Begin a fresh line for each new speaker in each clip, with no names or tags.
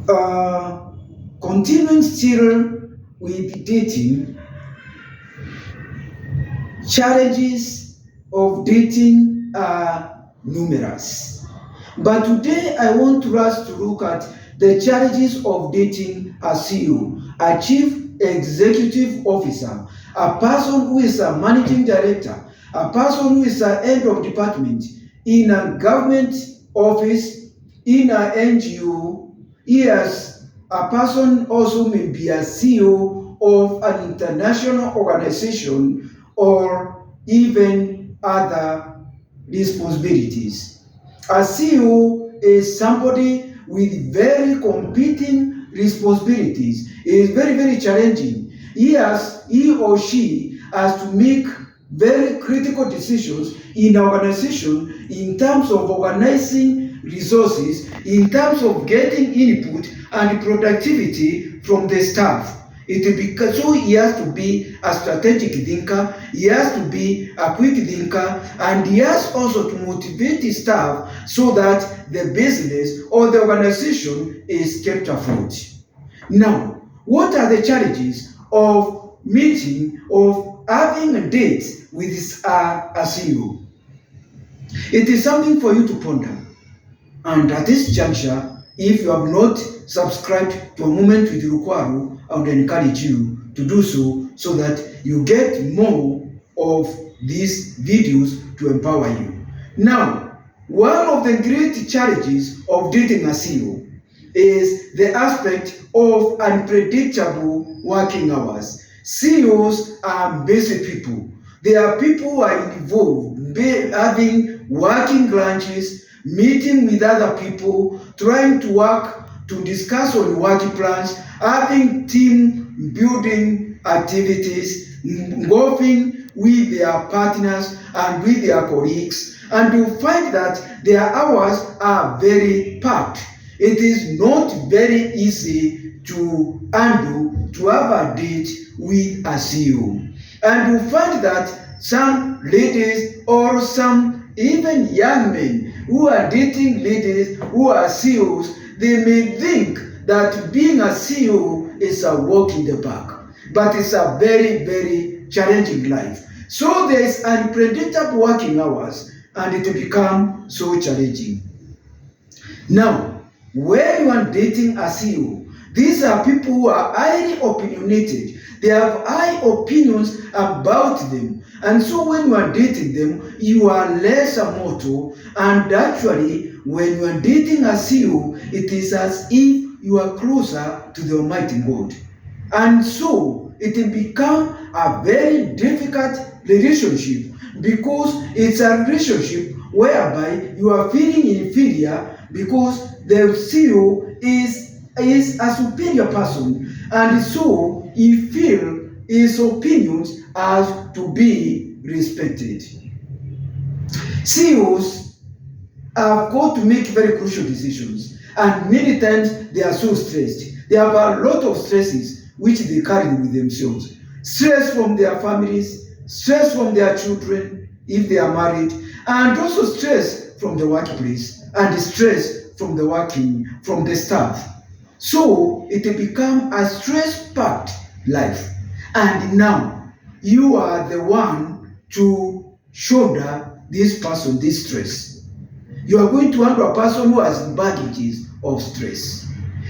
Uh, Continuing still with dating, challenges of dating are numerous. But today I want us to look at the challenges of dating a CEO, a chief executive officer, a person who is a managing director, a person who is a head of department in a government office, in an NGO. Yes, a person also may be a CEO of an international organization or even other responsibilities. A CEO is somebody with very competing responsibilities. It is very, very challenging. He or she has to make very critical decisions in the organization in terms of organizing resources, in terms of getting input and productivity from the staff. So he has to be a strategic thinker, he has to be a quick thinker, and he has also to motivate his staff so that the business or the organization is kept afloat. Now, what are the challenges of meeting, of having a date with a CEO? It is something for you to ponder. And at this juncture, if you have not subscribed to A Moment with Rukwaru, I would encourage you to do so that you get more of these videos to empower you. Now, one of the great challenges of dating a CEO is the aspect of unpredictable working hours. CEOs are busy people. They are people who are involved, having working lunches, meeting with other people, trying to work to discuss on working plans, having team building activities, golfing with their partners and with their colleagues, and you find that their hours are very packed. It is not very easy to handle to have a date with a CEO. And you find that some ladies or some even young men who are dating ladies who are CEOs, they may think that being a CEO is a walk in the park, but it's a very, very challenging life. So there is unpredictable working hours, and it will become so challenging. Now, when you are dating a CEO, these are people who are highly opinionated. They have high opinions about them. And so when you are dating them, you are less a mortal. And actually, when you are dating a CEO, it is as if you are closer to the Almighty God. And so it will become a very difficult relationship because it's a relationship whereby you are feeling inferior because the CEO is a superior person, and so he feels his opinions have to be respected. CEOs have got to make very crucial decisions, and many times they are so stressed. They have a lot of stresses which they carry with themselves. Stress from their families, stress from their children if they are married, and also stress from the workplace and the stress from the staff. So it will become a stress-packed life. And now you are the one to shoulder this person, this stress. You are going to handle a person who has baggages of stress.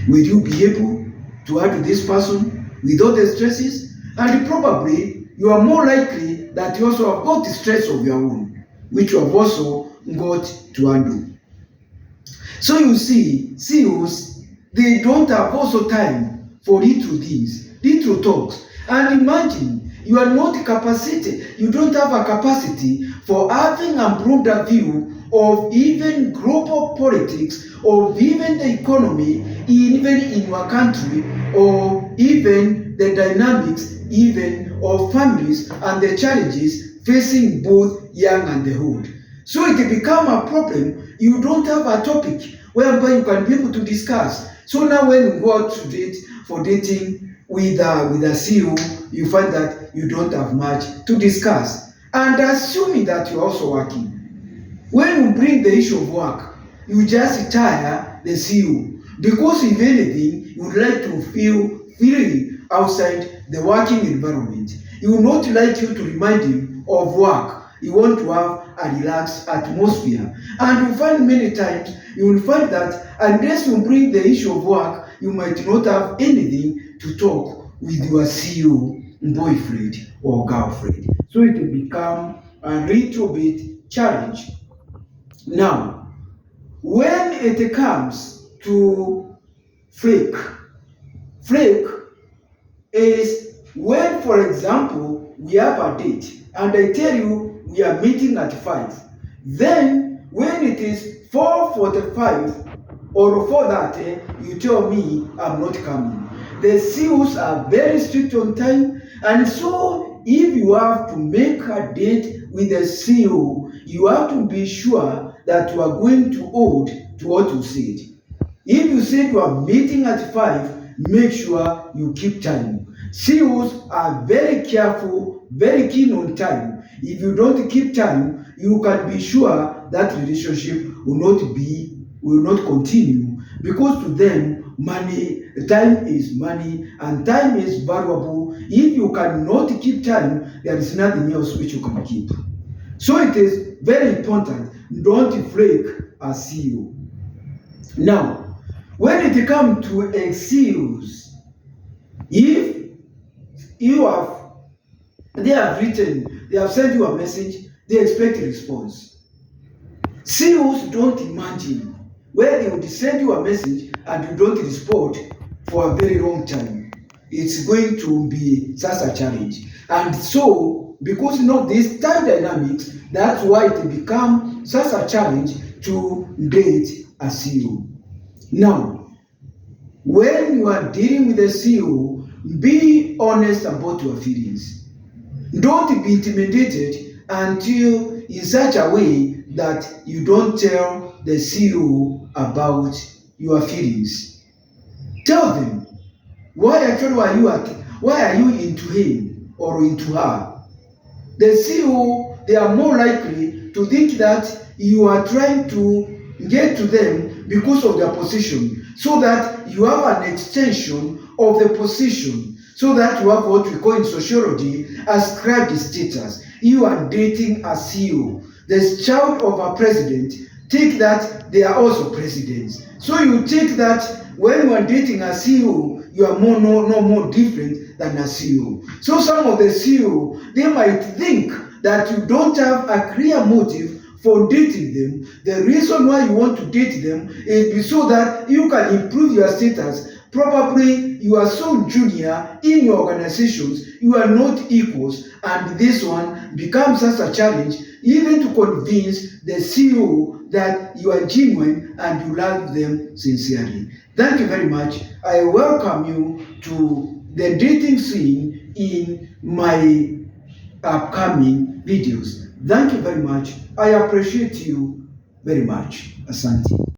Will you be able to handle this person with all the stresses? And probably you are more likely that you also have got the stress of your own, which you have also got to handle. So you see, CEOs, they don't have also time for little things, little talks. And imagine, you are not capacitated, you don't have a capacity for having a broader view of even global politics, of even the economy, even in your country, or even the dynamics, even of families and the challenges facing both young and the old. So it become a problem. You don't have a topic whereby you can be able to discuss. So now when you go out to date for dating with a CEO, you find that you don't have much to discuss. And assuming that you're also working, when you bring the issue of work, you just tire the CEO. Because if anything, you would like to feel free outside the working environment. He would not like you to remind him of work. You want to have a relaxed atmosphere. And you find many times, you will find that unless you bring the issue of work, you might not have anything to talk with your CEO, boyfriend or girlfriend. So it will become a little bit challenge. Now, when it comes to flake is when, for example, we have a date and I tell you we are meeting at 5. Then when it is 4:45 or 4:30, you tell me I'm not coming. The CEOs are very strict on time, and so if you have to make a date with the CEO, you have to be sure that you are going to hold to what you said. If you said you are meeting at 5, make sure you keep time. CEOs are very careful, very keen on time. If you don't keep time, you can be sure that relationship will not continue, because to them, time is money, and time is valuable. If you cannot keep time, there is nothing else which you can keep. So it is very important. Don't flake a CEO. Now, when it comes to CEOs, if they have sent you a message, they expect a response. CEOs don't imagine where they would send you a message and you don't respond for a very long time. It's going to be such a challenge. And so, because of these time dynamics, that's why it becomes such a challenge to date a CEO. Now, when you are dealing with a CEO, be honest about your feelings. Don't be intimidated until in such a way that you don't tell the CEO about your feelings. Tell them, why are you into him or into her? The CEO, they are more likely to think that you are trying to get to them because of their position, so that you have an extension of the position, so that you have what we call in sociology ascribed status. You are dating a CEO. The child of a president, take that they are also presidents. So you take that when you are dating a CEO, you are no more different than a CEO. So some of the CEO, they might think that you don't have a clear motive for dating them. The reason why you want to date them is so that you can improve your status. Probably you are so junior in your organizations, you are not equals, and this one becomes as a challenge even to convince the CEO that you are genuine and you love them sincerely. Thank you very much. I welcome you to the dating scene in my upcoming videos. Thank you very much. I appreciate you very much. Asante.